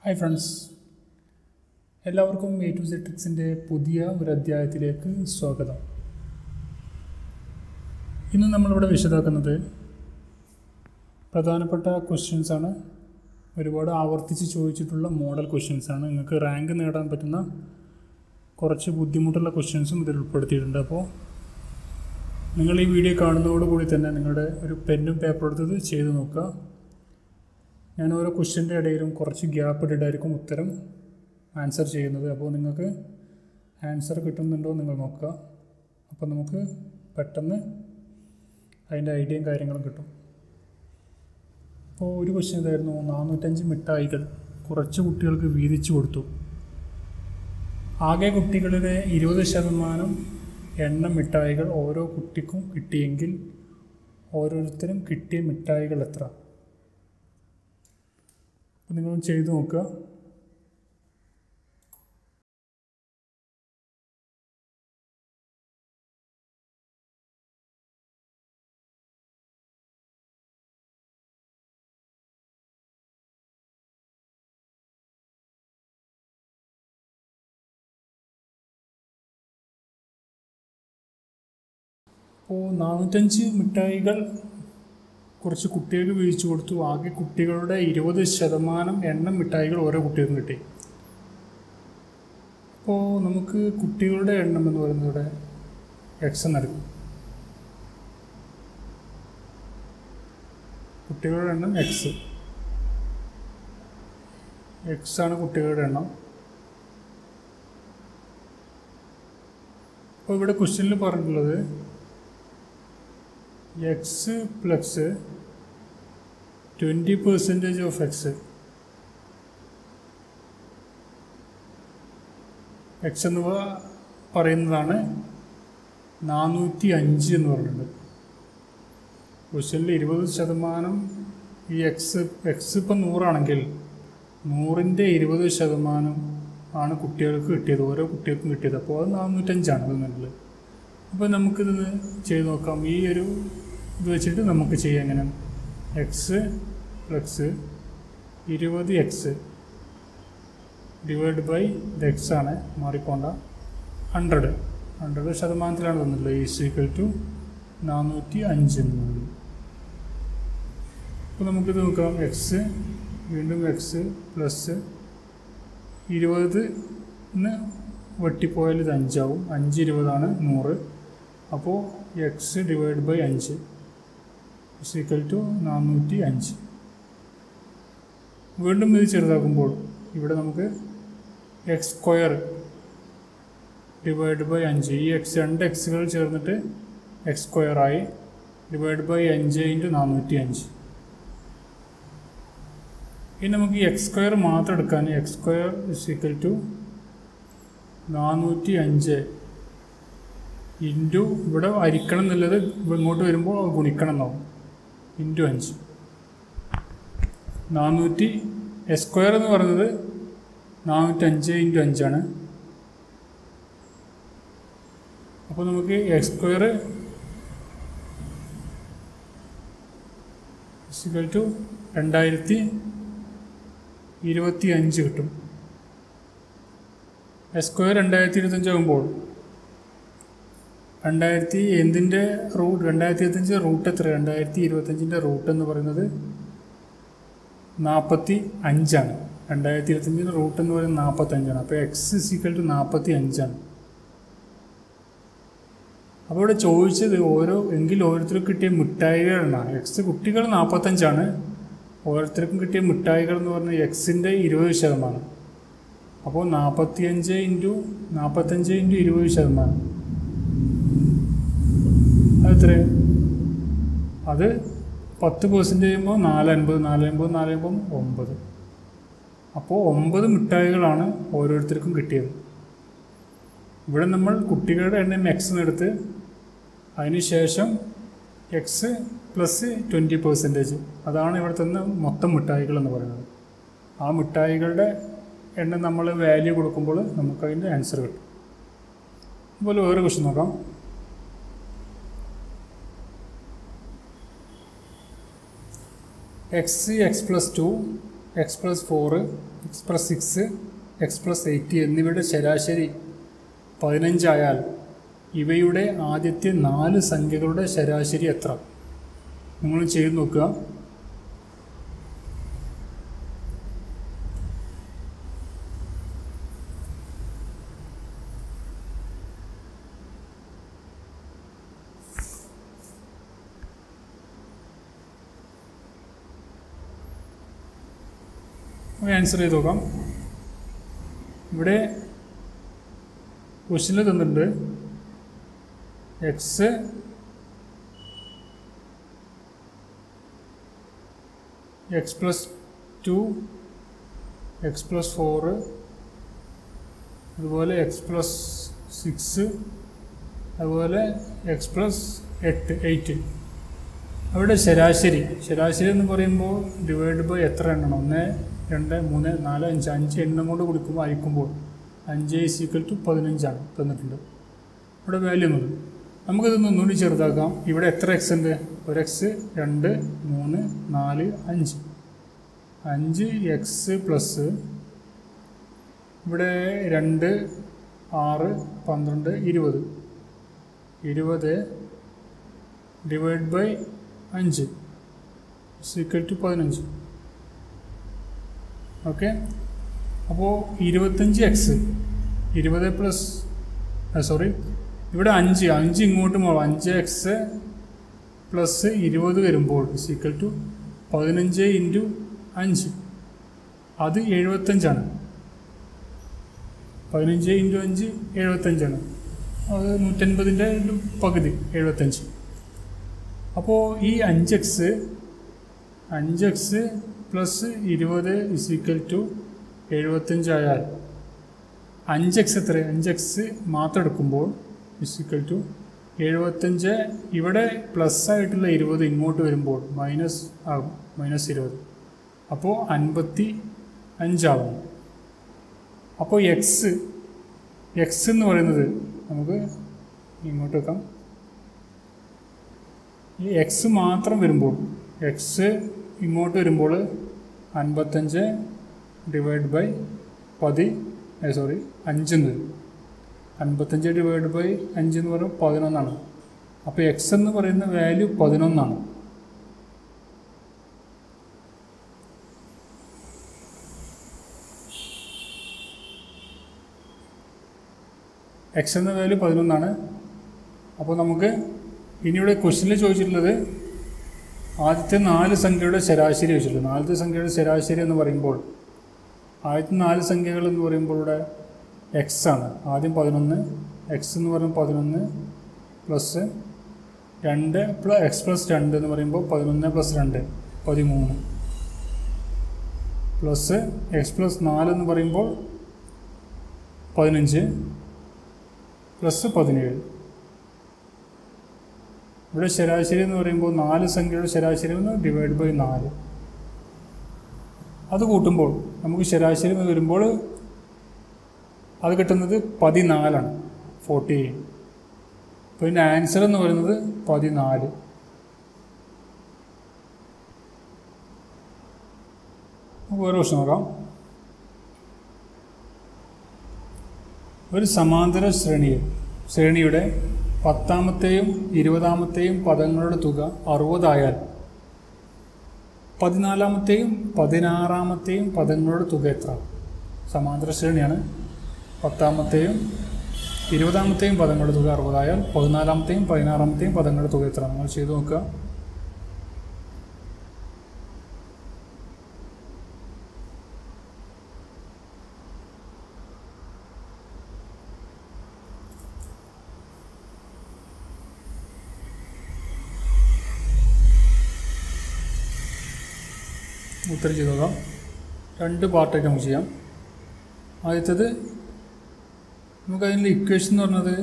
Hi friends, എല്ലാവർക്കും A to Z ട്രിക്സിൻ്റെ പുതിയ ഒരു അധ്യായത്തിലേക്ക് സ്വാഗതം. ഇന്ന് നമ്മളിവിടെ വിശദമാക്കുന്നത് പ്രധാനപ്പെട്ട ക്വസ്റ്റ്യൻസാണ്. ഒരുപാട് ആവർത്തിച്ച് ചോദിച്ചിട്ടുള്ള മോഡൽ ക്വസ്റ്റ്യൻസാണ്. നിങ്ങൾക്ക് റാങ്ക് നേടാൻ പറ്റുന്ന കുറച്ച് ബുദ്ധിമുട്ടുള്ള ക്വസ്റ്റ്യൻസും ഇതിൽ ഉൾപ്പെടുത്തിയിട്ടുണ്ട്. അപ്പോൾ നിങ്ങൾ ഈ വീഡിയോ കാണുന്നതോടുകൂടി തന്നെ നിങ്ങളുടെ ഒരു പെന്നും പേപ്പർ എടുത്തത് ചെയ്ത് നോക്കുക. ഞാൻ ഓരോ ക്വസ്റ്റ്യൻ്റെ ഇടയിലും കുറച്ച് ഗ്യാപ്പ് ഇട്ടിട്ടായിരിക്കും ഉത്തരം ആൻസർ ചെയ്യുന്നത്. അപ്പോൾ നിങ്ങൾക്ക് ആൻസർ കിട്ടുന്നുണ്ടോ നിങ്ങൾ നോക്കുക. അപ്പോൾ നമുക്ക് പെട്ടെന്ന് അതിൻ്റെ ഐഡിയയും കാര്യങ്ങളും കിട്ടും. അപ്പോൾ ഒരു ക്വസ്റ്റ്യൻ ഇതായിരുന്നു, 405 മിഠായികൾ കുറച്ച് കുട്ടികൾക്ക് വീതിച്ചു കൊടുത്തു. ആകെ കുട്ടികളുടെ 20% എണ്ണം മിഠായികൾ ഓരോ കുട്ടിക്കും കിട്ടിയെങ്കിൽ ഓരോരുത്തരും കിട്ടിയ മിഠായികൾ എത്ര? നിങ്ങൾ ചെയ്ത് നോക്കുക. അപ്പോൾ 405 മിഠായികൾ കുറച്ച് കുട്ടികൾക്ക് വീതിച്ചു കൊടുത്തു. ആകെ കുട്ടികളുടെ 20% എണ്ണം മിഠായികൾ ഓരോ കുട്ടികൾക്കും കിട്ടി. അപ്പോൾ നമുക്ക് കുട്ടികളുടെ എണ്ണം എന്ന് പറയുന്നത് ഇവിടെ എക്സ് നൽകും. കുട്ടികളുടെ എണ്ണം എക്സ് ആണ് കുട്ടികളുടെ എണ്ണം. അപ്പോൾ ഇവിടെ ക്വസ്റ്റ്യനിൽ പറഞ്ഞിട്ടുള്ളത് X plus 20% of X. X എന്ന് പറയുന്നതാണ് 405 എന്ന് പറഞ്ഞിട്ടുണ്ട്. ക്വസ്റ്റ്യനിൽ 20% ഈ എക്സ് ഇപ്പം 100 ആണെങ്കിൽ 100ൻ്റെ 20% ആണ് കുട്ടികൾക്ക് കിട്ടിയത്, ഓരോ കുട്ടികൾക്കും കിട്ടിയത്. അപ്പോൾ അത് 405 എന്നുള്ളത്. അപ്പോൾ നമുക്കിത് ചെയ്ത് നോക്കാം. ഈ ഒരു ഇത് വെച്ചിട്ട് നമുക്ക് ചെയ്യാം. എങ്ങനെ? X plus 20x divide by ഇത് എക്സ് ആണ്, മാറിപ്പോണ്ട, 100% തന്നിട്ടുള്ളത്. ഈസ് ഈക്വൽ ടു 405 എന്നുള്ളത്. അപ്പോൾ നമുക്കിത് നോക്കാം. എക്സ് വീണ്ടും എക്സ് പ്ലസ് 20 വെട്ടിപ്പോയാൽ ഇത് 5 ആവും. 5 20 100. അപ്പോൾ x divide by 5 is equal to 405. വീണ്ടും ഇത് ചെറുതാക്കുമ്പോൾ ഇവിടെ നമുക്ക് എക്സ് സ്ക്വയർ ഡിവൈഡ് ബൈ 5, ഈ രണ്ട് എക്സുകൾ ചേർന്നിട്ട് എക്സ് സ്ക്വയറായി, ഡിവൈഡ് ബൈ 5 ഇൻറ്റു 405. ഇനി നമുക്ക് ഈ എക്സ് സ്ക്വയർ മാത്രം എടുക്കാൻ, x square is equal to 405 into ഇവിടെ ഹരിക്കണം എന്നുള്ളത് ഇങ്ങോട്ട് വരുമ്പോൾ ഗുണിക്കണം എന്നാവും, ഇൻറ്റു 5. 400 എസ് സ്ക്വയർ എന്ന് പറയുന്നത് 405 ഇൻറ്റു 5 ആണ്. അപ്പോൾ നമുക്ക് എക്സ് സ്ക്വയർ ഇക്വൽ ടു 2025 കിട്ടും. എസ് സ്ക്വയർ 2025 ആകുമ്പോൾ 2025 റൂട്ട് എത്ര? 2025ൻ്റെ റൂട്ട് എന്ന് പറയുന്നത് 45 ആണ്. 2025ൻ്റെ റൂട്ട് എന്ന് പറയുന്നത് 45 ആണ്. അപ്പോൾ എക്സ് ഇസ് ഈക്വൽ ടു 45 ആണ്. അപ്പോൾ ഇവിടെ ചോദിച്ചത് ഓരോരുത്തർക്കും കിട്ടിയ മിഠായികളാണ്. എക്സ് കുട്ടികൾ 45 ആണ്. ഓരോരുത്തർക്കും കിട്ടിയ മിഠായികൾ എന്ന് പറഞ്ഞാൽ എക്സിൻ്റെ 20%. അപ്പോൾ 45 ഇൻറ്റു 20%. അതെത്ര? അത് 10% ചെയ്യുമ്പോൾ 450 9. അപ്പോൾ 9 മിഠായികളാണ് ഓരോരുത്തർക്കും കിട്ടിയത്. ഇവിടെ നമ്മൾ കുട്ടികളുടെ എണ്ണം എക്സ് എടുത്ത് അതിന് ശേഷം എക്സ് പ്ലസ് 20%, അതാണ് ഇവിടെ തന്നെ മൊത്തം മിഠായികൾ എന്ന് പറയുന്നത്. ആ മിഠായികളുടെ എണ്ണം നമ്മൾ വാല്യൂ കൊടുക്കുമ്പോൾ നമുക്കതിൻ്റെ ആൻസർ കിട്ടും. അതുപോലെ വേറെ ക്വസ്റ്റ്യൻ നോക്കാം. X plus 2 x+4, x+6, x+8 എന്നിവയുടെ ശരാശരി 15 ആയാൽ ഇവയുടെ ആദ്യത്തെ 4 സംഖ്യകളുടെ ശരാശരി എത്ര? നിങ്ങൾ ചെയ്ത് നോക്കുക. ആൻസർ ചെയ്ത് നോക്കാം. ഇവിടെ ക്വസ്റ്റ്യനിൽ തന്നിട്ടുണ്ട് x x+2, x+4, അതുപോലെ x+6, അതുപോലെ x+8. അവിടെ ശരാശരി എന്ന് പറയുമ്പോൾ ഡിവൈഡ് ബൈ എത്ര എണ്ണണം? 1, 2, 3, 4, 5 എണ്ണം കൊണ്ട് കൊടുക്കുമ്പോൾ അയക്കുമ്പോൾ 5 = 15 ആണ് തന്നിട്ടുണ്ട്. ഇവിടെ വാല്യൂ എന്നത് നമുക്കിതൊന്ന് ഒന്നുകൂടി ചെറുതാക്കാം. ഇവിടെ എത്ര എക്സ് ഉണ്ട്? 1x, 2, 3, 4, 5. 5x പ്ലസ് ഇവിടെ 2, 6, 12, 20. 20 ഡിവൈഡ് ബൈ 5 = 15. ഓക്കെ, അപ്പോൾ 25x 20 പ്ലസ് ഇവിടെ 5 ഇങ്ങോട്ടും 5x പ്ലസ് 20 വരുമ്പോൾ = 15 × 5. അത് 75 ആണ്. 15 × 5 75 ആണ്. അത് 150ൻ്റെ പകുതി 75. അപ്പോൾ ഈ 5x പ്ലസ് 20 = 75 ആയാൽ 5x എത്ര? 5x മാത്രം എടുക്കുമ്പോൾ = 75. ഇവിടെ പ്ലസ് ആയിട്ടുള്ള 20 ഇങ്ങോട്ട് വരുമ്പോൾ മൈനസ് ആകും, -20. അപ്പോൾ 55 ആകും. അപ്പോൾ എക്സ് എന്ന് പറയുന്നത് നമുക്ക് ഇങ്ങോട്ട് വെക്കാം. ഈ എക്സ് മാത്രം വരുമ്പോൾ ഇങ്ങോട്ട് വരുമ്പോൾ 55 ഡിവൈഡ് ബൈ 5 എന്ന് വരും. 55 ഡിവൈഡ് ബൈ 5 എന്ന് പറയുമ്പോൾ 11 ആണ്. അപ്പോൾ എക്സ് എന്ന് പറയുന്ന വാല്യൂ 11 ആണ്. എക്സ് എന്ന വാല്യൂ 11 ആണ്. അപ്പോൾ നമുക്ക് ഇനിയുടെ ക്വസ്റ്റ്യനിൽ ചോദിച്ചിട്ടുള്ളത് ആദ്യത്തെ 4 സംഖ്യയുടെ ശരാശരി ചോദിച്ചിട്ടുള്ളത്. ആദ്യത്തെ സംഖ്യയുടെ ശരാശരി എന്ന് പറയുമ്പോൾ ആദ്യത്തെ 4 സംഖ്യകൾ എന്ന് പറയുമ്പോൾ ഇവിടെ എക്സ് ആണ്. ആദ്യം 11, എക്സ് എന്ന് പറയുമ്പോൾ 11 പ്ലസ് 2 x+2 എന്ന് പറയുമ്പോൾ 11 + 2 13 പ്ലസ് x+4 എന്ന് പറയുമ്പോൾ 15 പ്ലസ് 17. ഇവിടെ ശരാശരി എന്ന് പറയുമ്പോൾ 4 സംഖ്യയുടെ ശരാശരി ഒന്ന് ഡിവൈഡ് ബൈ 4. അത് കൂട്ടുമ്പോൾ നമുക്ക് ശരാശരി വരുമ്പോൾ അത് കിട്ടുന്നത് 14 ആണ്, 14. അപ്പോൾ ഇതിൻ്റെ ആൻസർ എന്ന് പറയുന്നത് 14. വേറെ ക്വസ്റ്റ്യൻ നോക്കാം. ഒരു സമാന്തര ശ്രേണിയുടെ 10ാമത്തെയും 20ാമത്തെയും പദങ്ങളുടെ തുക 60 ആയാൽ 14ാമത്തെയും 16ാമത്തെയും പദങ്ങളുടെ തുക എത്ര? സമാന്തര ശ്രേണിയാണ്. 10ാമത്തെയും 20ാമത്തെയും പദങ്ങളുടെ തുക 60 ആയാൽ 14ാമത്തെയും 16ാമത്തെയും പദങ്ങളുടെ തുക എത്ര? നമ്മൾ ചെയ്ത് നോക്കുക. ഉത്തരം ചെയ്ത് നോക്കാം. 2 പാർട്ടായിട്ട് നമുക്ക് ചെയ്യാം. ആദ്യത്തേത് നമുക്കതിൻ്റെ ഇക്വേഷൻ എന്ന് പറഞ്ഞത്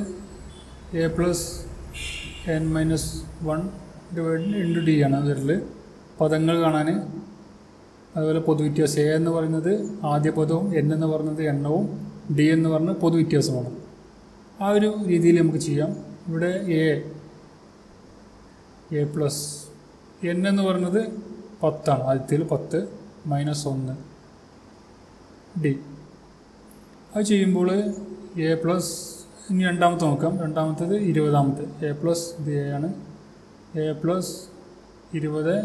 a+n-1 ഡിവൈഡ് d ആണ്. അതിൽ പദങ്ങൾ കാണാൻ, അതുപോലെ പൊതുവ്യത്യാസം. a എന്ന് പറയുന്നത് ആദ്യ പദവും n എന്ന് പറയുന്നത് എണ്ണവും d എന്ന് പറഞ്ഞ പൊതുവ്യത്യാസമാണ്. ആ ഒരു രീതിയിൽ നമുക്ക് ചെയ്യാം. ഇവിടെ a+n എന്ന് പറയുന്നത് 10 ആണ്. ആദ്യത്തിൽ 10 മൈനസ് 1 ഡി. അത് ചെയ്യുമ്പോൾ എ പ്ലസ്, ഇനി രണ്ടാമത്തെ നോക്കാം. രണ്ടാമത്തേത് 20ാമത്തെ എ പ്ലസ്, ഇത് എ ആണ്, എ പ്ലസ് 20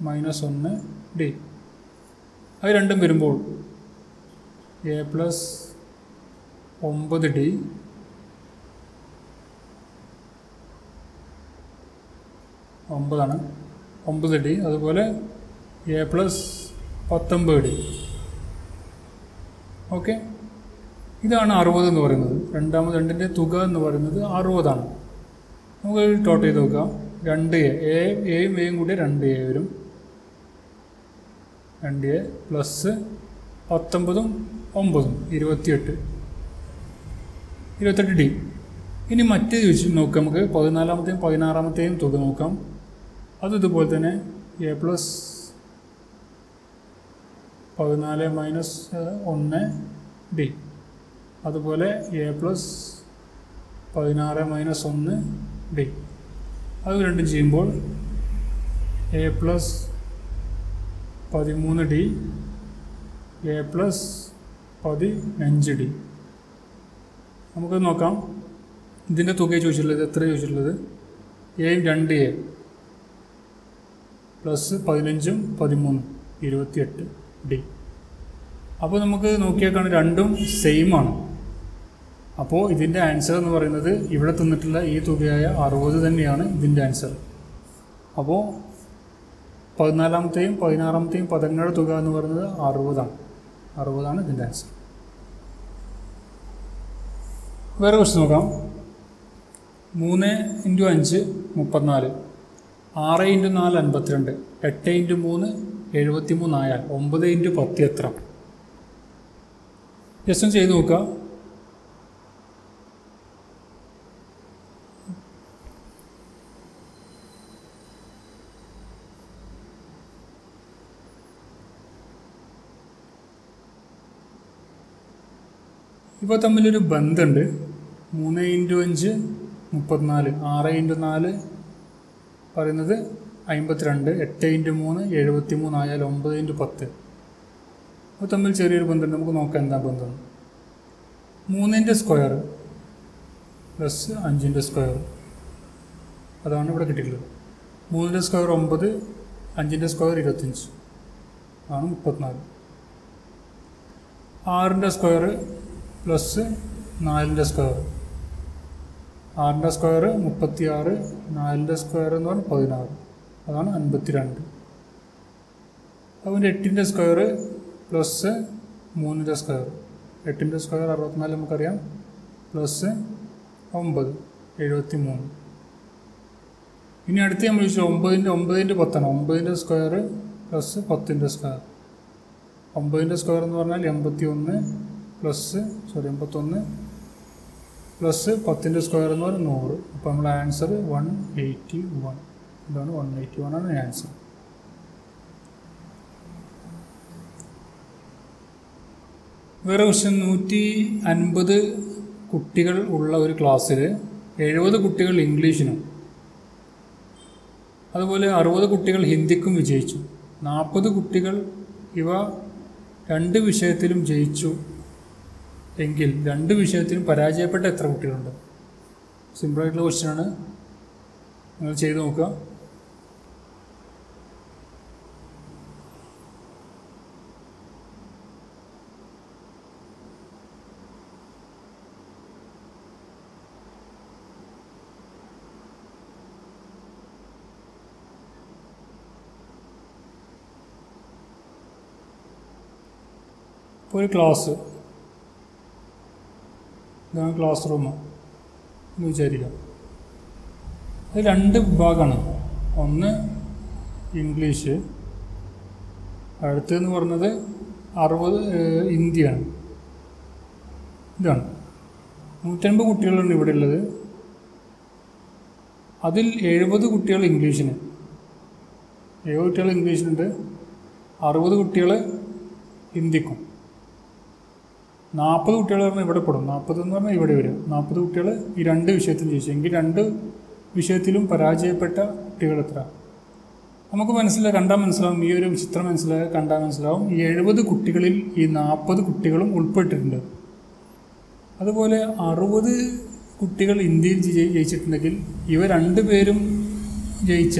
മൈനസ് 1 ഡി. അത് രണ്ടും വരുമ്പോൾ എ പ്ലസ് 9 ഡി ഒമ്പതാണ് 9 ഡി. അതുപോലെ എ പ്ലസ് 19 ഡി. ഓക്കെ, ഇതാണ് 60 എന്ന് പറയുന്നത്. രണ്ടിൻ്റെ തുക എന്ന് പറയുന്നത് 60ആണ്. നമുക്ക് ടോട്ടൽ ചെയ്ത് നോക്കാം. 2a, എയും എയും കൂടി 2a വരും. 2a plus 19ഉം 9ഉം 28 D. ഇനി മറ്റേ ചോദിച്ച് നോക്കാം. നമുക്ക് 14ാമത്തെയും 16ാമത്തെയും തുക നോക്കാം. അതും ഇതുപോലെ തന്നെ എ പ്ലസ് 14 മൈനസ് 1 ഡി. അതുപോലെ എ പ്ലസ് 16 മൈനസ് 1 ഡി. അത് രണ്ടും ചെയ്യുമ്പോൾ A plus 13 D, A plus 15 D. നമുക്ക് നോക്കാം. ഇതിൻ്റെ തുക ചോദിച്ചിട്ടുള്ളത് എത്ര ചോദിച്ചിട്ടുള്ളത്? എയും 2a പ്ലസ് 15ഉം 13ഉം 28 ഡി. അപ്പോൾ നമുക്ക് നോക്കിയേക്കാണ് രണ്ടും സെയിം ആണ്. അപ്പോൾ ഇതിൻ്റെ ആൻസർ എന്ന് പറയുന്നത് ഇവിടെ തന്നിട്ടുള്ള ഈ തുകയായ 60 തന്നെയാണ് ഇതിൻ്റെ ആൻസർ. അപ്പോൾ 14ാമത്തെയും 16ാമത്തെയും പദങ്ങളുടെ തുക എന്ന് പറയുന്നത് 60ആണ് ഇതിൻ്റെ ആൻസർ. വേറെ ക്വസ്റ്റ്യൻ നോക്കാം. 3 × 5 34, 6 × 4 52, 8 × 3 73 ആയാൽ 9 × 10 എത്ര? ജസ്റ്റ് ഒന്ന് ചെയ്ത് നോക്കുക. ഇപ്പോൾ തമ്മിലൊരു ബന്ധമുണ്ട്. 3 × 5 34, 6 × 4 പറയുന്നത് 52, 8 × 3 73 ആയാൽ 9 × 10. അപ്പോൾ തമ്മിൽ ചെറിയൊരു ബന്ധമുണ്ട്. നമുക്ക് നോക്കാം എന്താ ബന്ധം. 3ൻ്റെ സ്ക്വയർ പ്ലസ് 5ൻ്റെ സ്ക്വയർ, അതാണ് ഇവിടെ കിട്ടിയിട്ടുള്ളത്. 3ൻ്റെ സ്ക്വയർ 9, 5ൻ്റെ സ്ക്വയർ 25 ആണ് 34. 6ൻ്റെ സ്ക്വയർ പ്ലസ് 4ൻ്റെ സ്ക്വയർ, 6ൻ്റെ സ്ക്വയർ 36, 4ൻ്റെ സ്ക്വയർ എന്ന് പറഞ്ഞാൽ 16, അതാണ് 52. അതുപോലെ 8ൻ്റെ സ്ക്വയർ പ്ലസ് 3ൻ്റെ സ്ക്വയർ, 8ൻ്റെ സ്ക്വയർ 64 നമുക്കറിയാം, പ്ലസ് 9 73. ഇനി അടുത്ത് നമ്മൾ ചോദിച്ചു 9ൻ്റെ 10ആണ്. 9ൻ്റെ സ്ക്വയർ പ്ലസ് 10ൻ്റെ സ്ക്വയർ, 9ൻ്റെ സ്ക്വയർ എന്ന് പറഞ്ഞാൽ 81 പ്ലസ് 10ൻ്റെ സ്ക്വയർ എന്ന് പറഞ്ഞാൽ 100. അപ്പോൾ നമ്മുടെ ആൻസർ 181. ഇതാണ് 181 ആണ് ആൻസർ. വേറെ ക്വസ്റ്റ്യൻ. 150 കുട്ടികൾ ഉള്ള ഒരു ക്ലാസ്സിൽ 70 കുട്ടികൾ ഇംഗ്ലീഷിനും അതുപോലെ 60 കുട്ടികൾ ഹിന്ദിക്കും വിജയിച്ചു. 40 കുട്ടികൾ ഇവ 2 വിഷയത്തിലും ജയിച്ചു എങ്കിൽ 2 വിഷയത്തിലും പരാജയപ്പെട്ട എത്ര കുട്ടികളുണ്ട്? സിമ്പിളായിട്ടുള്ള ക്വസ്റ്റ്യനാണ്, നിങ്ങൾ ചെയ്ത് നോക്കുക. ഇപ്പോൾ ഒരു ക്ലാസ്, ഇതാണ് ക്ലാസ് റൂം എന്ന് വിചാരിക്കാം. അത് 2 വിഭാഗമാണ്. ഒന്ന് ഇംഗ്ലീഷ്, അടുത്തെന്ന് പറഞ്ഞത് 60 ഹിന്ദിയാണ്. ഇതാണ് 150 കുട്ടികളാണ് ഇവിടെ ഉള്ളത്. അതിൽ 70 കുട്ടികൾ ഇംഗ്ലീഷിന്, 70 കുട്ടികൾ ഇംഗ്ലീഷിനുണ്ട്, 60 കുട്ടികൾ ഹിന്ദിക്കും. 40 കുട്ടികൾ പറഞ്ഞാൽ ഇവിടെ പെടും. 40 എന്ന് പറഞ്ഞാൽ ഇവിടെ വരും. 40 കുട്ടികൾ ഈ 2 വിഷയത്തിലും ജയിച്ചു എങ്കിൽ 2 വിഷയത്തിലും പരാജയപ്പെട്ട കുട്ടികൾ എത്ര? നമുക്ക് കണ്ടാൽ മനസ്സിലാവും, ഈ ഒരു ചിത്രം കണ്ടാൽ മനസ്സിലാവും, ഈ 70 കുട്ടികളിൽ ഈ 40 കുട്ടികളും ഉൾപ്പെട്ടിട്ടുണ്ട്. അതുപോലെ 60 കുട്ടികൾ ഇന്ത്യയിൽ ജയിച്ചിട്ടുണ്ടെങ്കിൽ ഇവ 2 പേരും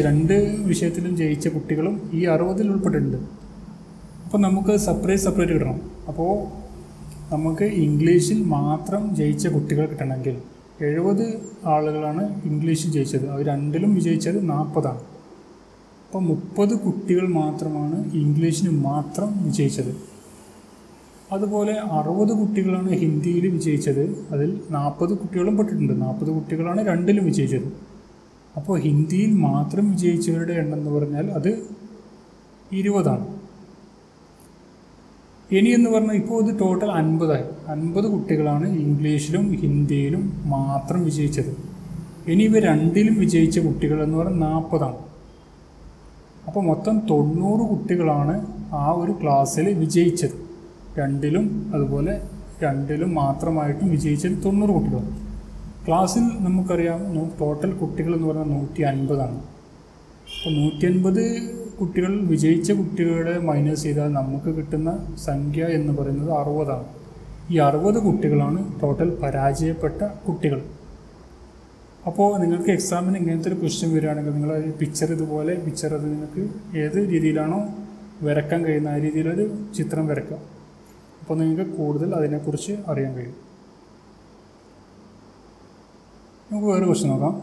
രണ്ട് വിഷയത്തിലും ജയിച്ച കുട്ടികളും ഈ 60-ൽ ഉൾപ്പെട്ടിട്ടുണ്ട്. അപ്പോൾ നമുക്ക് സെപ്പറേറ്റ് കിട്ടണം. അപ്പോൾ നമുക്ക് ഇംഗ്ലീഷിൽ മാത്രം ജയിച്ച കുട്ടികൾ കിട്ടണമെങ്കിൽ 70 ആളുകളാണ് ഇംഗ്ലീഷിൽ ജയിച്ചത്, അവർ 2-ലും വിജയിച്ചത് 40 ആണ്. അപ്പോൾ 30 കുട്ടികൾ മാത്രമാണ് ഇംഗ്ലീഷിന് മാത്രം വിജയിച്ചത്. അതുപോലെ 60 കുട്ടികളാണ് ഹിന്ദിയിൽ വിജയിച്ചത്, അതിൽ 40 കുട്ടികളും പെട്ടിട്ടുണ്ട്. 40 കുട്ടികളാണ് 2-ലും വിജയിച്ചത്. അപ്പോൾ ഹിന്ദിയിൽ മാത്രം വിജയിച്ചവരുടെ എണ്ണം എന്ന് പറഞ്ഞാൽ അത് 20 ഇനി എന്ന് പറഞ്ഞാൽ ഇപ്പോൾ ഇത് ടോട്ടൽ 50ആയി. 50 കുട്ടികളാണ് ഇംഗ്ലീഷിലും ഹിന്ദിയിലും മാത്രം വിജയിച്ചത്. ഇനി ഇവ 2-ലും വിജയിച്ച കുട്ടികൾ എന്ന് പറഞ്ഞാൽ 40. അപ്പോൾ മൊത്തം 90 കുട്ടികളാണ് ആ ഒരു ക്ലാസ്സിൽ വിജയിച്ചത്. 2-ലും അതുപോലെ 2-ലും മാത്രമായിട്ടും വിജയിച്ചത് 90 കുട്ടികൾ. ക്ലാസ്സിൽ നമുക്കറിയാം ടോട്ടൽ കുട്ടികൾ എന്ന് പറഞ്ഞാൽ 150. അപ്പോൾ 150 കുട്ടികൾ വിജയിച്ച കുട്ടികളുടെ മൈനസ് ചെയ്താൽ നമുക്ക് കിട്ടുന്ന സംഖ്യ എന്ന് പറയുന്നത് 60. ഈ 60 കുട്ടികളാണ് ടോട്ടൽ പരാജയപ്പെട്ട കുട്ടികൾ. അപ്പോൾ നിങ്ങൾക്ക് എക്സാമിന് ഇങ്ങനത്തെ ഒരു ക്വസ്റ്റ്യൻ വരികയാണെങ്കിൽ നിങ്ങൾ ഇതുപോലെ അത് നിങ്ങൾക്ക് ഏത് രീതിയിലാണോ വരയ്ക്കാൻ കഴിയുന്ന ആ രീതിയിലൊരു ചിത്രം വരയ്ക്കുക. അപ്പോൾ നിങ്ങൾക്ക് കൂടുതൽ അതിനെക്കുറിച്ച് അറിയാൻ കഴിയും. നമുക്ക് വേറെ ക്വസ്റ്റ്യൻ നോക്കാം.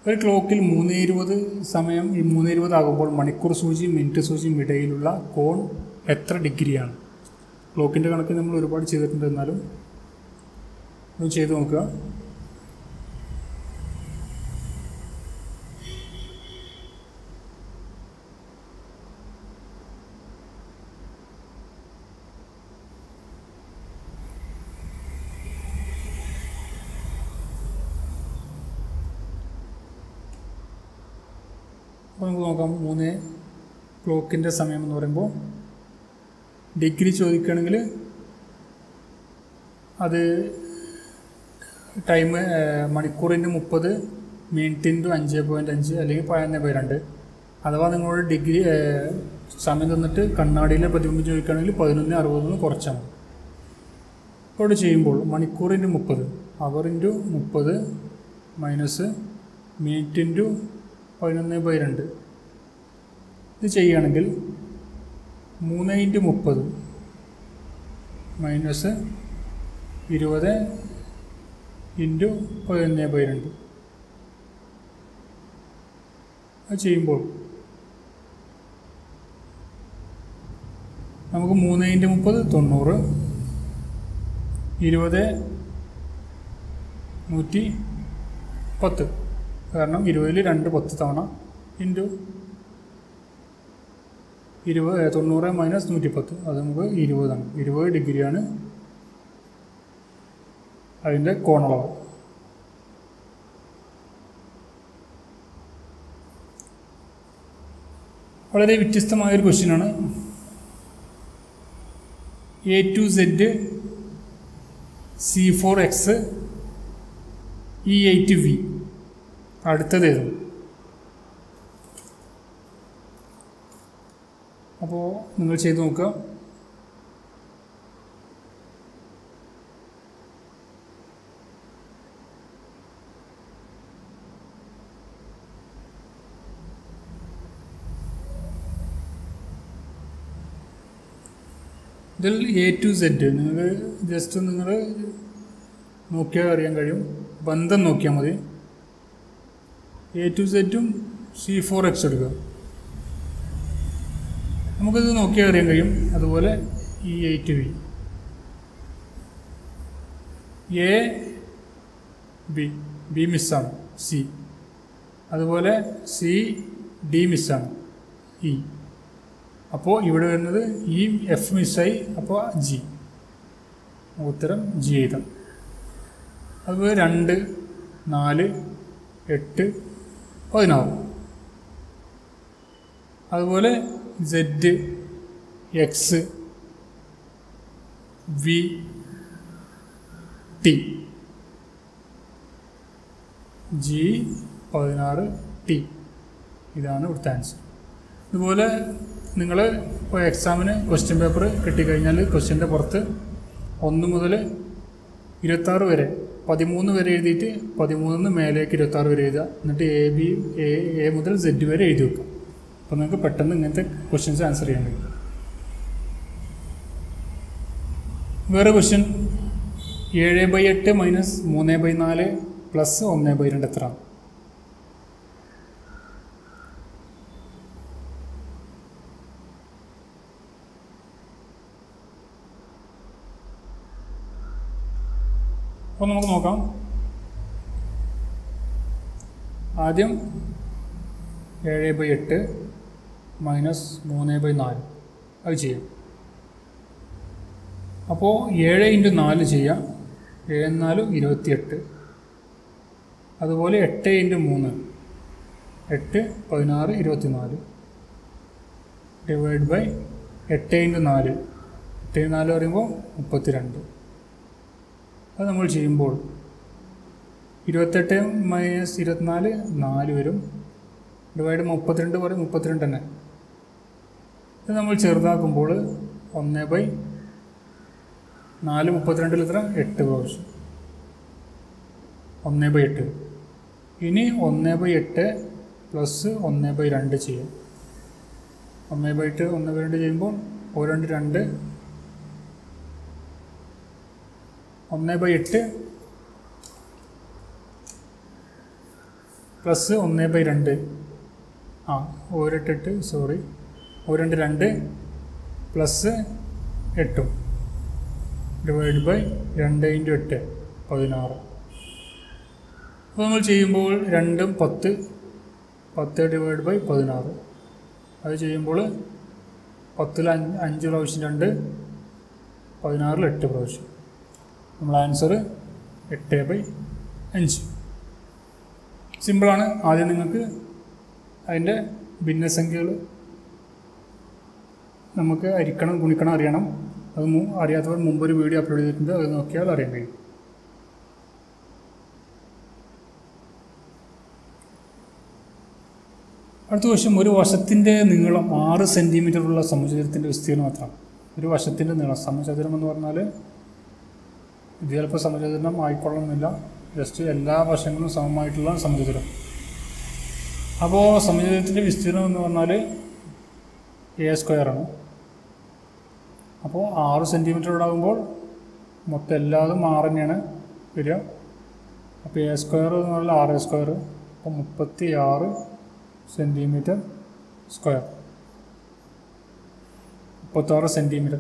ഒരു ക്ലോക്കിൽ 3:20 സമയം, ഈ 3:20 ആകുമ്പോൾ മണിക്കൂർ സൂചിയും മിനിറ്റ് സൂചിയും ഇടയിലുള്ള കോൺ എത്ര ഡിഗ്രിയാണ്? ക്ലോക്കിൻ്റെ കണക്ക് നമ്മൾ ഒരുപാട് ചെയ്തിട്ടുണ്ട്, എന്നാലും ഒന്ന് ചെയ്ത് നോക്കുക. അപ്പോൾ നമുക്ക് നോക്കാം. 3 ക്ലോക്കിൻ്റെ സമയം എന്ന് പറയുമ്പോൾ ഡിഗ്രി ചോദിക്കുകയാണെങ്കിൽ അത് ടൈം മണിക്കൂറിൻ്റെ 30, മിനിറ്റിൻ്റെ 5.5 അല്ലെങ്കിൽ 11/2. അഥവാ നിങ്ങളോട് ഡിഗ്രി സമയം തന്നിട്ട് കണ്ണാടിയിലെ പ്രതിബിംബം ചോദിക്കുകയാണെങ്കിൽ 11:60 കുറച്ചാണ്. ഇപ്പോൾ ചെയ്യുമ്പോൾ മണിക്കൂറിൻ്റെ 30, അവർ ഇൻറ്റു 30 മൈനസ് മിനിറ്റ് ഇൻറ്റു 11/2. ഇത് ചെയ്യുകയാണെങ്കിൽ 3×30 മൈനസ് 20 ഇൻറ്റു 11/2. അത് ചെയ്യുമ്പോൾ നമുക്ക് 3×30 90, 20 110. കാരണം 20-ൽ 2 10 തവണ ഇൻറ്റു 90 മൈനസ് 110, അത് നമുക്ക് 20 ആണ്. 20 ഡിഗ്രിയാണ് അതിൻ്റെ കോണളവ്. വളരെ വ്യത്യസ്തമായൊരു ക്വസ്റ്റ്യനാണ്. A to Z C4X E8V അടുത്തതേത്? അപ്പോൾ നിങ്ങൾ ചെയ്ത് നോക്കുക. ഇതിൽ A to Z നിങ്ങൾ ജസ്റ്റ് നിങ്ങൾ നോക്കിയാൽ അറിയാൻ കഴിയും, ബന്ധം നോക്കിയാൽ മതി. A to Z C4X എടുക്കുക, നമുക്കിത് നോക്കിയാൽ അറിയാൻ കഴിയും. അതുപോലെ E8V A B മിസ്സാണ് C, അതുപോലെ C D മിസ്സാണ് E. അപ്പോൾ ഇവിടെ വരുന്നത് ഈ F മിസ്സായി, അപ്പോൾ G, ഉത്തരം G എഴുതാം. അതുപോലെ 2 4 8 16. അതുപോലെ Z X V T G 16t. ഇതാണ് ഇവിടുത്തെ ആൻസർ. ഇതുപോലെ നിങ്ങൾ ഇപ്പോൾ എക്സാമിന് ക്വസ്റ്റ്യൻ പേപ്പർ കിട്ടിക്കഴിഞ്ഞാൽ ക്വസ്റ്റ്യൻ്റെ പുറത്ത് 1 മുതൽ 26 വരെ 13 വരെ എഴുതിയിട്ട് 13 മേലേക്ക് 26 വരെ എഴുതുക. എന്നിട്ട് എ മുതൽ Z വരെ എഴുതി വെക്കുക. അപ്പോൾ നിങ്ങൾക്ക് പെട്ടെന്ന് ഇങ്ങനത്തെ ക്വസ്റ്റ്യൻസ് ആൻസർ ചെയ്യാൻ കഴിയും. വേറെ ക്വസ്റ്റ്യൻ 7/8 മൈനസ് 3/4 പ്ലസ് 1/2 എത്ര? അപ്പോൾ നമുക്ക് നോക്കാം. ആദ്യം 7/8 മൈനസ് 3/4 അത് ചെയ്യാം. അപ്പോൾ 7 × 4 ചെയ്യാം. 7 × 4 28. അതുപോലെ 8 × 3 8 16 24 ഡിവൈഡ് ബൈ 8 × 4 8 × 4 പറയുമ്പോൾ 32. അത് നമ്മൾ ചെയ്യുമ്പോൾ 28 മൈനസ് 24 4 വരും. ഡിവൈഡ് 32 പറയും 32 തന്നെ. ഇത് നമ്മൾ ചെറുതാക്കുമ്പോൾ 1/4 32 എത്ര 8 പ്രാവശ്യം 1/8. ഇനി 1/8 പ്ലസ് 1/2 ചെയ്യാം. 1/8 1/2 ചെയ്യുമ്പോൾ 1 2 1/8 plus 1/2 1/8 sorry 1 2 plus 8 divide by 2 × 8 16. അപ്പോൾ നമ്മൾ ചെയ്യുമ്പോൾ 2 10 10 ഡിവൈഡ് ബൈ 16. അത് ചെയ്യുമ്പോൾ 10 5 പ്രാവശ്യം 2 16 8 പ്രാവശ്യം. നമ്മൾ ആൻസർ 8/5. സിമ്പിളാണ്. ആദ്യം നിങ്ങൾക്ക് അതിൻ്റെ ഭിന്നസംഖ്യകൾ നമുക്ക് ഹരിക്കണം ഗുണിക്കണം അറിയണം. അത് അറിയാത്തവർ മുമ്പൊരു വീഡിയോ അപ്ലോഡ് ചെയ്തിട്ടുണ്ട്, അത് നോക്കിയാൽ അറിയാൻ കഴിയും. അടുത്ത ക്വസ്റ്റ്യൻ, ഒരു വശത്തിൻ്റെ നീളം 6 സെൻറ്റിമീറ്ററുള്ള സമചതുരത്തിൻ്റെ വിസ്തീർണം മാത്രം. ഒരു വശത്തിൻ്റെ നീളം, സമചതുരം എന്ന് പറഞ്ഞാൽ ഇത് ചിലപ്പോൾ സമചതുരം ആയിക്കൊള്ളണമെന്നില്ല, ജസ്റ്റ് എല്ലാ വശങ്ങളും സമമായിട്ടുള്ള സമചതുരം. അപ്പോൾ സമചതുരത്തിൻ്റെ വിസ്തീർണം എന്ന് പറഞ്ഞാൽ A² ആണ്. അപ്പോൾ 6 സെൻറ്റിമീറ്റർ ഉണ്ടാകുമ്പോൾ മൊത്തം എല്ലാതും 6 തന്നെയാണ് വരിക. അപ്പോൾ A² എന്ന് പറഞ്ഞാൽ 6A². അപ്പോൾ 36 സെൻറ്റിമീറ്റർ സ്ക്വയർ 36 സെൻറ്റിമീറ്റർ.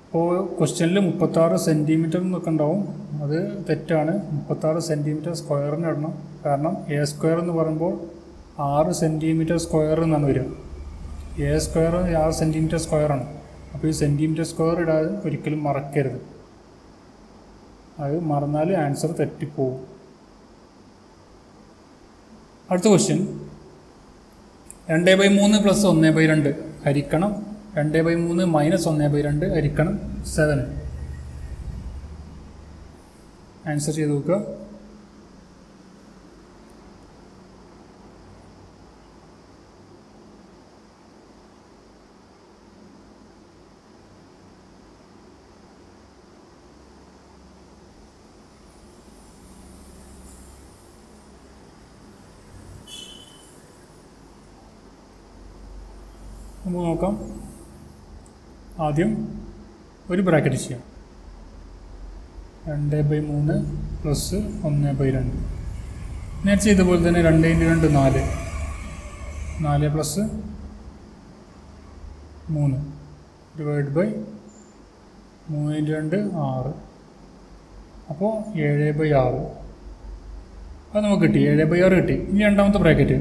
അപ്പോൾ ക്വസ്റ്റ്യനിൽ 36 സെൻറ്റിമീറ്റർ എന്നൊക്കെ ഉണ്ടാവും, അത് തെറ്റാണ്. 36 സെൻറ്റിമീറ്റർ സ്ക്വയറിന് ഇടണം. കാരണം A² എന്ന് പറയുമ്പോൾ 6 സെൻറ്റിമീറ്റർ സ്ക്വയർ എന്നാണ് വരിക. A² 6 centimetre സ്ക്വയറാണ്. അപ്പോൾ ഈ സെൻറ്റിമീറ്റർ സ്ക്വയർ ഇടാതെ ഒരിക്കലും മറക്കരുത്. അത് മറന്നാൽ ആൻസർ തെറ്റിപ്പോവും. അടുത്ത ക്വസ്റ്റ്യൻ, 2/3 പ്ലസ് 1/2 ഹരിക്കണം 2/3 മൈനസ് 1/2 ഹരിക്കണം 7. ആൻസർ ചെയ്ത് നോക്കുക. നമുക്ക് നോക്കാം. ആദ്യം ഒരു ബ്രാക്കറ്റ് ചെയ്യാം. 2/3 പ്ലസ് 1/2. നേരത്തെ ചെയ്തപോലെ തന്നെ 2 × 2 4 4 പ്ലസ് 3 ഡിവൈഡ് ബൈ 3 × 2 6. അപ്പോൾ 7/6. അത് നമുക്ക് കിട്ടി, 7/6 കിട്ടി. ഇനി രണ്ടാമത്തെ ബ്രാക്കറ്റ്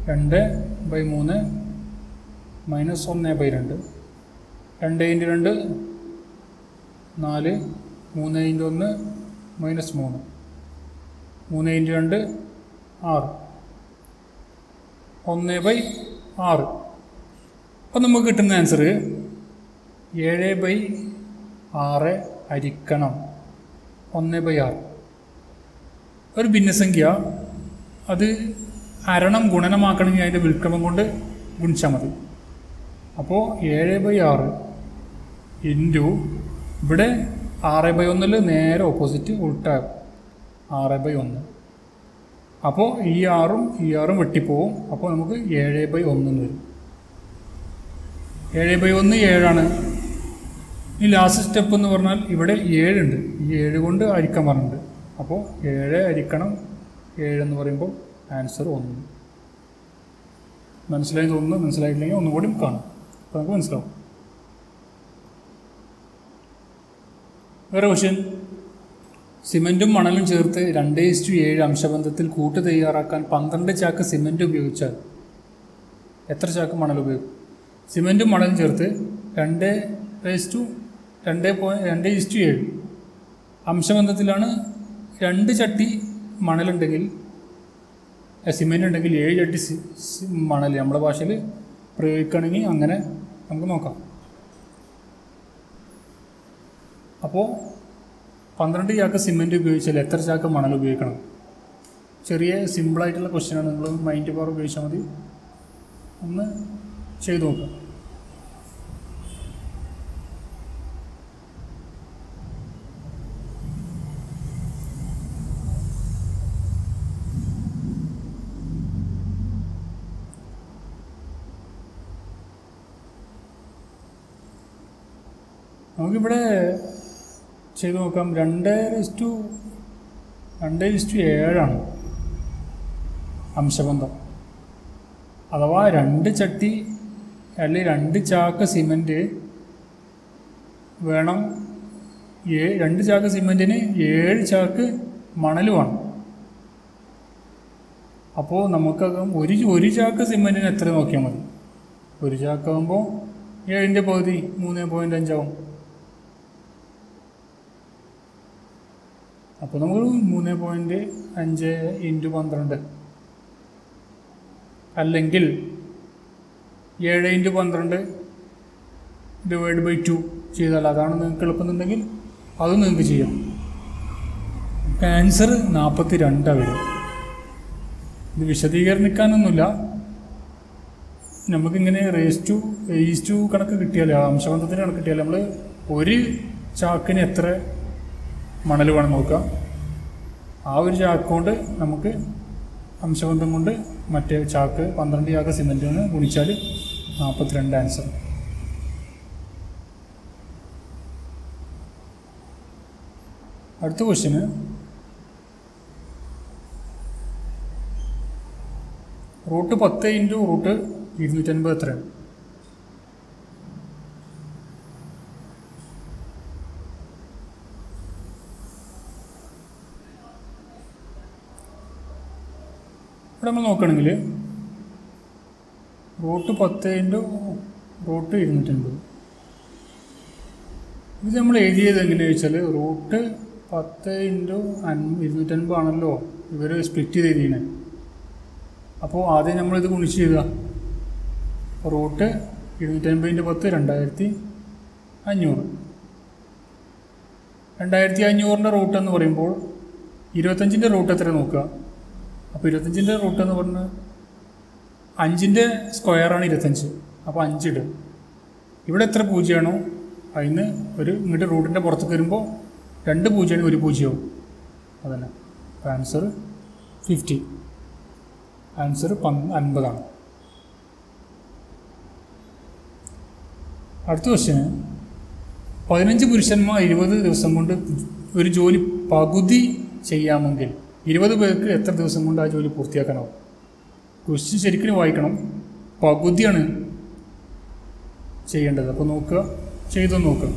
2/3 മൈനസ് 1/2. 2 × 2 4 3 × 1 മൈനസ് 3 3 × 2 6 1/6. അപ്പം നമുക്ക് കിട്ടുന്ന ആൻസർ 7/6 ഹരിക്കണം 1/6. ഒരു ഭിന്നസംഖ്യ അത് ഹരണം ഗുണനമാക്കണമെങ്കിൽ അതിൻ്റെ വിൽക്രമം കൊണ്ട് ഗുണിച്ചാൽ മതി. അപ്പോൾ 7/6 ഇൻറ്റു ഇവിടെ 6/1 നേരെ ഓപ്പോസിറ്റ് ഉൾട്ടാകും 6/1. അപ്പോൾ ഈ 6ഉം ഈ 6ഉം വെട്ടിപ്പോവും. അപ്പോൾ നമുക്ക് 7/1 വരും. 7/1 7ആണ്. ഈ ലാസ്റ്റ് സ്റ്റെപ്പ് എന്ന് പറഞ്ഞാൽ ഇവിടെ 7 ഉണ്ട്. ഈ 7 കൊണ്ട് ഹരിക്കാൻ പറഞ്ഞിട്ടുണ്ട്. അപ്പോൾ 7 ഹരിക്കണം 7 എന്ന് പറയുമ്പോൾ ആൻസർ 1. മനസ്സിലായി തോന്നുന്നു. മനസ്സിലായിട്ടില്ലെങ്കിൽ ഒന്നുകൂടി കാണും. അപ്പോൾ നമുക്ക് മനസ്സിലാവും. വേറെ ക്വസ്റ്റ്യൻ. സിമെൻറ്റും മണലും ചേർത്ത് 2:7 അംശബന്ധത്തിൽ കൂട്ട് തയ്യാറാക്കാൻ 12 ചാക്ക് സിമെൻറ്റ് ഉപയോഗിച്ചാൽ എത്ര ചാക്ക് മണൽ ഉപയോഗിക്കും? സിമെൻറ്റും മണലും ചേർത്ത് 2:7 അംശബന്ധത്തിലാണ്. 2 ചട്ടി മണലുണ്ടെങ്കിൽ സിമെൻറ്റ് ഉണ്ടെങ്കിൽ 7 ചട്ടി മണൽ നമ്മുടെ ഭാഷയിൽ പ്രയോഗിക്കുകയാണെങ്കിൽ അങ്ങനെ നമുക്ക് നോക്കാം. അപ്പോൾ 12 ചാക്ക് സിമെൻറ്റ് ഉപയോഗിച്ചാൽ എത്ര ചാക്ക് മണൽ ഉപയോഗിക്കണം? ചെറിയ സിമ്പിളായിട്ടുള്ള ക്വസ്റ്റ്യനാണ്. നിങ്ങൾ മൈൻഡ് പവർ ഉപയോഗിച്ചാൽ മതി. ഒന്ന് ചെയ്തു നോക്കാം. നമുക്കിവിടെ ചെയ്ത് നോക്കാം. 2:7 അംശബന്ധം. അഥവാ 2 ചട്ടി അല്ലെങ്കിൽ 2 ചാക്ക് സിമെൻറ്റ് വേണം. 2 ചാക്ക് സിമെൻറ്റിന് 7 ചാക്ക് മണൽ വേണം. അപ്പോൾ നമുക്കത് ഒരു ചാക്ക് സിമെൻറ്റിന് എത്ര നോക്കിയാൽ മതി? ഒരു ചാക്കാകുമ്പോൾ 7ൻ്റെ പകുതി 3.5 ആവും. അപ്പോൾ നമ്മൾ 3.5 × 12 അല്ലെങ്കിൽ 7 × 12 ÷ 2 ചെയ്താൽ അതാണ് നിങ്ങൾക്ക് എളുപ്പമെന്നുണ്ടെങ്കിൽ അതും നിങ്ങൾക്ക് ചെയ്യാം. ആൻസർ 42 വരും. ഇത് വിശദീകരിക്കാനൊന്നുമില്ല. നമുക്കിങ്ങനെ റേസ് ടു കണക്ക് കിട്ടിയാൽ അംശബന്ധത്തിന് കണക്ക് കിട്ടിയാൽ നമ്മൾ ഒരു ചാക്കിന് എത്ര മണൽ വേണം നോക്കാം. ആ ഒരു ചാക്ക് കൊണ്ട് നമുക്ക് അംശബന്ധം കൊണ്ട് മറ്റേ ചാക്ക് 12 ചാക്ക് സിമെൻറ്റിന് ഗുണിച്ചാൽ 42 ആൻസർ. അടുത്ത ക്വസ്റ്റ്യന് റൂട്ട് 10 × റൂട്ട് 250 എത്രയാണ്? ഇവിടെ നമ്മൾ നോക്കുകയാണെങ്കിൽ റൂട്ട് 10 × റൂട്ട് 250 ഇത് നമ്മൾ എഴുതിയത് എങ്ങനെയാണെന്ന് വെച്ചാൽ റൂട്ട് 10 × 250 ആണല്ലോ ഇവർ സ്പ്ലിറ്റ് ചെയ്ത് എഴുതിയത്. അപ്പോൾ ആദ്യം നമ്മളിത് ഗുണിച്ച് ചെയ്യുക. റൂട്ട് 250 × 10 2500. 2500ൻ്റെ റൂട്ട് എന്ന് പറയുമ്പോൾ 25ൻ്റെ റൂട്ട് എത്ര നോക്കുക. അപ്പോൾ 25ൻ്റെ റൂട്ട് എന്ന് പറഞ്ഞാൽ 5ൻ്റെ സ്ക്വയറാണ് 25. അപ്പോൾ 5 ഇടും. ഇവിടെ എത്ര പൂജ്യമാണോ അതിന് ഇങ്ങോട്ട് റൂട്ടിൻ്റെ പുറത്ത് വരുമ്പോൾ 2 പൂജ്യമാണെങ്കിൽ 1 പൂജ്യമാവും. അതന്നെ ആൻസർ 50. ആൻസർ 50 ആണ്. അടുത്ത ക്വസ്റ്റ്യന് 15 പുരുഷന്മാർ 20 ദിവസം കൊണ്ട് ഒരു ജോലി പകുതി ചെയ്യാമെങ്കിൽ 20 പേർക്ക് എത്ര ദിവസം കൊണ്ട് ആ ജോലി പൂർത്തിയാക്കാനാവും? ക്വസ്റ്റ്യൻ ശരിക്കും വായിക്കണം. പകുതിയാണ് ചെയ്യേണ്ടത്. അപ്പോൾ നോക്കുക, ചെയ്തൊന്ന് നോക്കുക.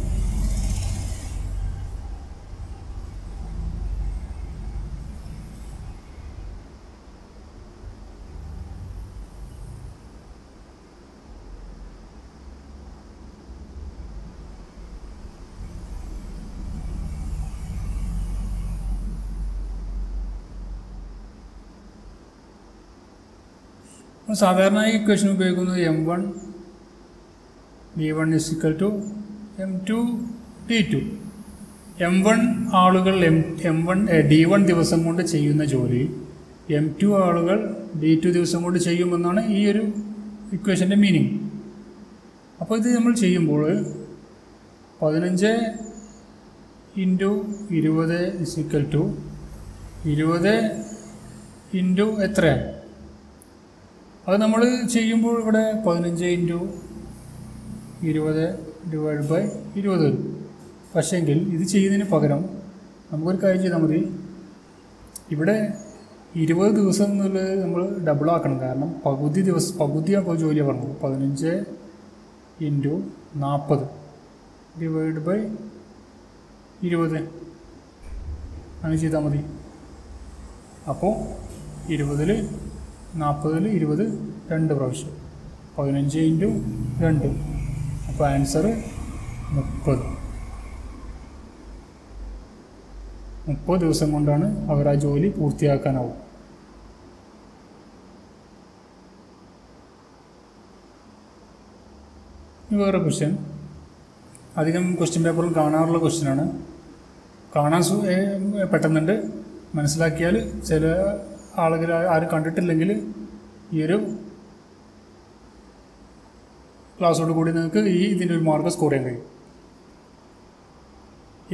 സാധാരണ ഈ ഇക്വേഷൻ ഉപയോഗിക്കുന്നത് m1 d1 = m2 d2. m1 ആളുകൾ d1 ദിവസം കൊണ്ട് ചെയ്യുന്ന ജോലി m2 ആളുകൾ D2 ദിവസം കൊണ്ട് ചെയ്യുമെന്നാണ് ഈ ഒരു ഇക്വേഷൻ്റെ മീനിങ്. അപ്പോൾ ഇത് നമ്മൾ ചെയ്യുമ്പോൾ 15 ഇൻറ്റു 20 ഇസിക്കൽ ടു 20 ഇൻറ്റു എത്രയാണ്? അത് നമ്മൾ ചെയ്യുമ്പോൾ ഇവിടെ 15 ഇൻറ്റു 20 ഡിവൈഡ് ബൈ 20 വരും. പക്ഷേങ്കിൽ ഇത് ചെയ്യുന്നതിന് പകരം നമുക്കൊരു കാര്യം ചെയ്താൽ മതി. ഇവിടെ 20 ദിവസം എന്നുള്ളത് നമ്മൾ ഡബിൾ ആക്കണം. കാരണം പകുതിയാണ് ജോലിയാണ് പറഞ്ഞത്. 15 ഇൻറ്റു 40 ഡിവൈഡ് ബൈ 20 അങ്ങനെ ചെയ്താൽ മതി. അപ്പോൾ 20-ൽ 40-ൽ 20 2 പ്രാവശ്യം 15 ഇൻറ്റു 2. അപ്പോൾ ആൻസർ 30 ദിവസം കൊണ്ടാണ് അവർ ആ ജോലി പൂർത്തിയാക്കാനാവും. വേറെ ക്വസ്റ്റ്യൻ, അധികം ക്വസ്റ്റ്യൻ പേപ്പറിൽ കാണാറുള്ള ക്വസ്റ്റ്യനാണ്. കാണാൻ പെട്ടെന്നുണ്ട്, മനസ്സിലാക്കിയാൽ ചില ആളുകൾ ആരും കണ്ടിട്ടില്ലെങ്കിൽ ഈ ഒരു ക്ലാസ്സോട് കൂടി നിങ്ങൾക്ക് ഇതിൻ്റെ ഒരു മാർക്ക് സ്കോർ ചെയ്യാൻ കഴിയും.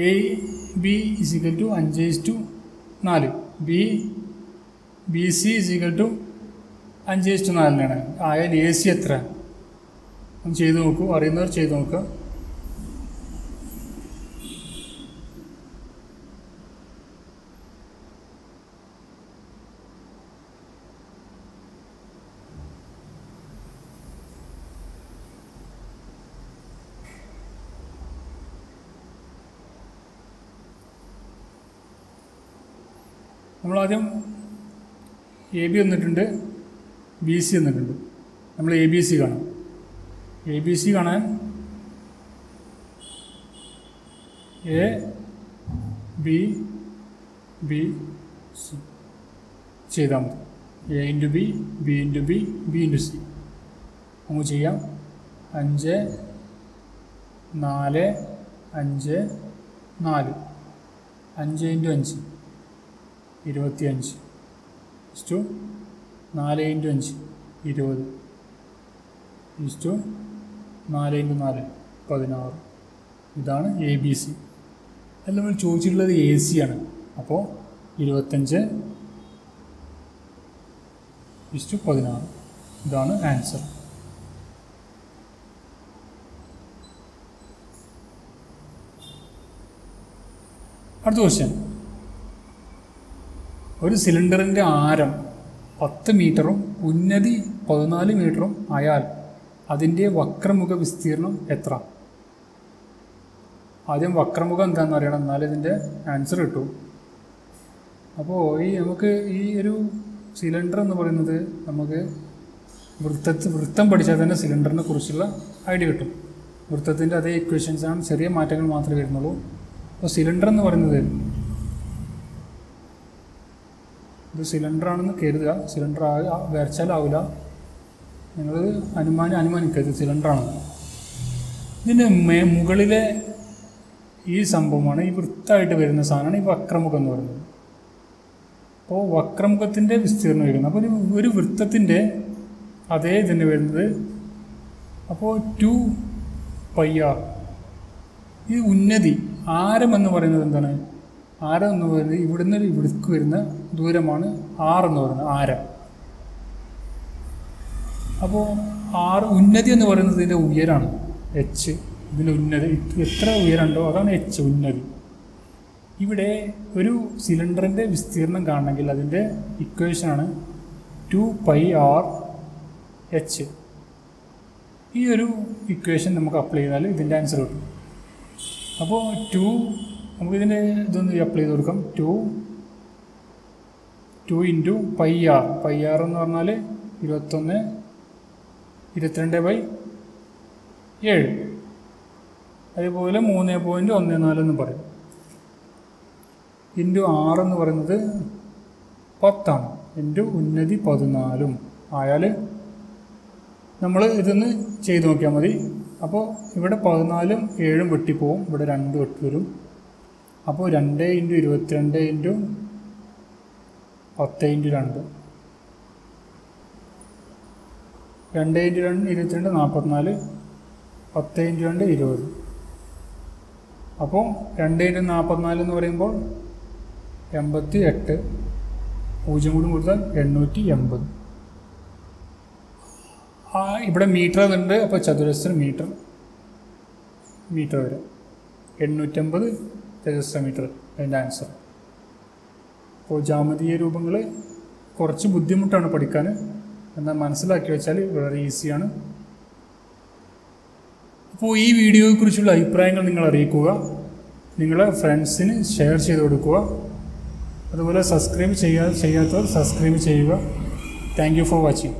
AB = 5:4, BC = 5:4 ആയാൽ AC എത്ര? ഒന്ന് ചെയ്ത് നോക്കൂ, അറിയുന്നവർ ചെയ്ത് നോക്കുക. നമ്മളാദ്യം AB വന്നിട്ടുണ്ട്, BC വന്നിട്ടുണ്ട്. നമ്മൾ ABC കാണാം. ABC കാണാൻ A B B C ചെയ്താൽ മതി. A into B, B into B, B into C നമുക്ക് ചെയ്യാം. 5 4 5 4 5 into 5 25 is to 4 into 5 20 is to 4 into 4 16. ഇതാണ് ABC. അതിൽ നമ്മൾ ചോദിച്ചിട്ടുള്ളത് AC ആണ്. അപ്പോൾ 25 ഇസ്റ്റു 16 ഇതാണ് ആൻസർ. അടുത്ത ക്വസ്റ്റ്യൻ, ഒരു സിലിണ്ടറിൻ്റെ ആരം 10 മീറ്ററും ഉന്നതി 14 മീറ്ററും ആയാൽ അതിൻ്റെ വക്രമുഖ വിസ്തീർണം എത്ര? ആദ്യം വക്രമുഖം എന്താണെന്ന് അറിയണം, എന്നാലും ഇതിൻ്റെ ആൻസർ കിട്ടും. അപ്പോൾ നമുക്ക് ഈ ഒരു സിലിണ്ടർ എന്ന് പറയുന്നത് നമുക്ക് വൃത്തം പഠിച്ചാൽ തന്നെ സിലിണ്ടറിനെ കുറിച്ചുള്ള ഐഡിയ കിട്ടും. വൃത്തത്തിൻ്റെ അതേ ഇക്വേഷൻസാണ്, ചെറിയ മാറ്റങ്ങൾ മാത്രമേ വരുന്നുള്ളൂ. അപ്പോൾ സിലിണ്ടർ എന്ന് പറയുന്നത് ഇത് സിലിണ്ടറാണെന്ന് കരുതുക. സിലിണ്ടർ വരച്ചാലാവില്ല, നിങ്ങൾ അനുമാനിക്കുക ഇത് സിലിണ്ടറാണെന്ന്. ഇതിൻ്റെ മുകളിലെ ഈ സംഭവമാണ്, ഈ വൃത്തമായിട്ട് വരുന്ന സാധനമാണ് ഈ വക്രമുഖം എന്ന് പറയുന്നത്. അപ്പോൾ വക്രമുഖത്തിൻ്റെ വിസ്തീർണം വരുന്നത്, അപ്പോൾ ഒരു വൃത്തത്തിൻ്റെ അതേ ഇതിന് വരുന്നത്. അപ്പോൾ 2πr. ഈ ഉന്നതി ആരം എന്ന് പറയുന്നത് എന്താണ്? ആരം എന്ന് പറയുന്നത് ഇവിടുന്ന് ഇവിടേക്ക് വരുന്ന ദൂരമാണ് R എന്ന് പറയുന്നത് ആരം. അപ്പോൾ ഉന്നതി എന്ന് പറയുന്നത് ഇതിൻ്റെ ഉയരാണ്, H. ഇതിൻ്റെ ഉന്നതി എത്ര ഉയരമുണ്ടോ അതാണ് H, ഉന്നതി. ഇവിടെ ഒരു സിലിണ്ടറിൻ്റെ വിസ്തീർണം കാണണമെങ്കിൽ അതിൻ്റെ ഇക്വേഷനാണ് 2πrh. ഈ ഒരു ഇക്വേഷൻ നമുക്ക് അപ്ലൈ ചെയ്താൽ ഇതിൻ്റെ ആൻസർ കിട്ടും. അപ്പോൾ നമുക്കിതിൻ്റെ ഇതൊന്ന് അപ്ലൈ ചെയ്ത് കൊടുക്കാം. 2 ഇൻറ്റു πr. πr എന്ന് പറഞ്ഞാൽ 22/7. അതേപോലെ 3.14 എന്ന് പറയും. ഇൻറ്റു R എന്ന് പറയുന്നത് 10 ഇൻറ്റു ഉന്നതി 14 ആയാൽ നമ്മൾ ഇതൊന്ന് ചെയ്ത് നോക്കിയാൽ മതി. അപ്പോൾ ഇവിടെ 14ഉം 7ഉം വെട്ടിപ്പോവും, ഇവിടെ 2 വെട്ടി വരും. അപ്പോൾ 2 ഇൻറ്റു 22 ഇൻറ്റു 10 ഇൻറ്റു 2 2 × 2 22 44, 10 × 2 20. അപ്പോൾ 2 × 44 എന്ന് പറയുമ്പോൾ 88, 0 കൂടി കൊടുത്താൽ 880. ഇവിടെ മീറ്റർ അതുണ്ട്, അപ്പോൾ ചതുരശ്ര മീറ്റർ വരും. 850 ചതുരശ്ര മീറ്റർ അതിൻ്റെ ആൻസർ. അപ്പോൾ ജാമിതീയ രൂപങ്ങൾ കുറച്ച് ബുദ്ധിമുട്ടാണ് പഠിക്കാൻ, എന്നാൽ മനസ്സിലാക്കി വെച്ചാൽ വളരെ ഈസിയാണ്. അപ്പോൾ ഈ വീഡിയോയെക്കുറിച്ചുള്ള അഭിപ്രായങ്ങൾ നിങ്ങൾ അറിയിക്കുക, നിങ്ങളെ ഫ്രണ്ട്സിന് ഷെയർ ചെയ്ത് കൊടുക്കുക. അതുപോലെ സബ്സ്ക്രൈബ് ചെയ്യാത്തവർ സബ്സ്ക്രൈബ് ചെയ്യുക. Thank you for watching.